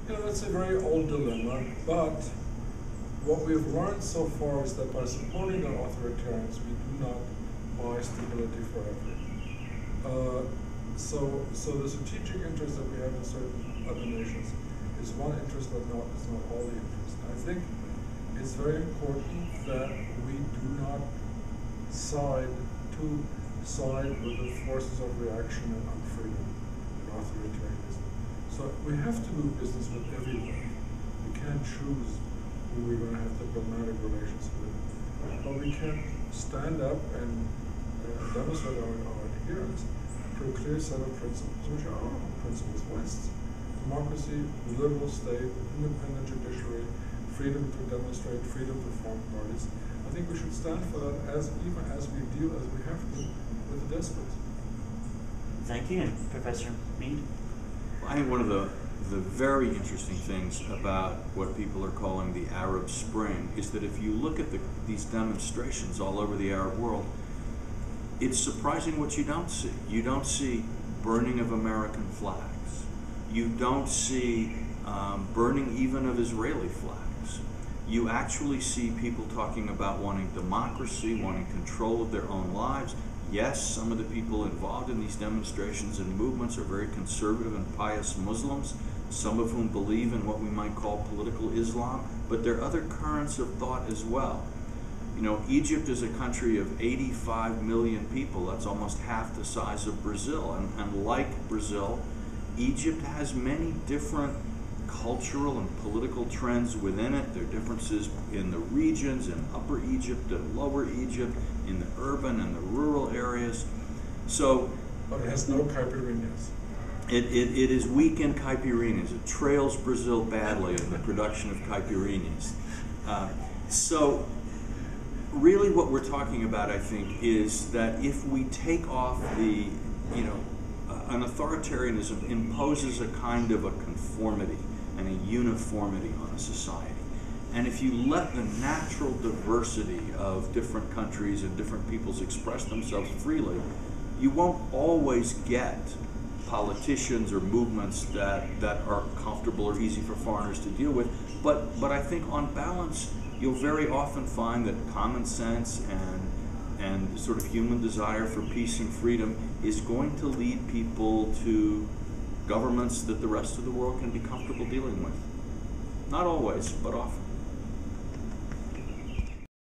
You know, that's a very old dilemma, but what we've learned so far is that by supporting the authoritarians, we do not buy stability forever. So the strategic interest that we have in certain other nations is one interest, but it's not all the interest. I think it's very important that we do not side with the forces of reaction and unfreedom and authoritarianism. So we have to do business with everyone. We can't choose who we're going to have diplomatic relations with. But we can stand up and demonstrate our adherence to a clear set of principles, which are our own principles: West, democracy, liberal state, independent judiciary, freedom to demonstrate, freedom to form parties. I think we should stand for that even as we deal as we have to with the despots. Thank you. And Professor Mead? I think one of the very interesting things about what people are calling the Arab Spring is that if you look at these demonstrations all over the Arab world, it's surprising what you don't see. You don't see burning of American flags. You don't see burning even of Israeli flags. You actually see people talking about wanting democracy, wanting control of their own lives. Yes, some of the people involved in these demonstrations and movements are very conservative and pious Muslims, some of whom believe in what we might call political Islam, but there are other currents of thought as well. You know, Egypt is a country of 85 million people. That's almost half the size of Brazil. And like Brazil, Egypt has many different cultural and political trends within it. There are differences in the regions, in Upper Egypt and Lower Egypt, in the urban and the rural areas. So, but it has no caipirinhas. It is weak in caipirinhas. It trails Brazil badly in the production of caipirinhas. So really what we're talking about, I think, is that if we take off an authoritarianism imposes a kind of a conformity and a uniformity on a society. And if you let the natural diversity of different countries and different peoples express themselves freely, you won't always get politicians or movements that are comfortable or easy for foreigners to deal with. But I think on balance, you'll very often find that common sense and sort of human desire for peace and freedom is going to lead people to governments that the rest of the world can be comfortable dealing with. Not always, but often.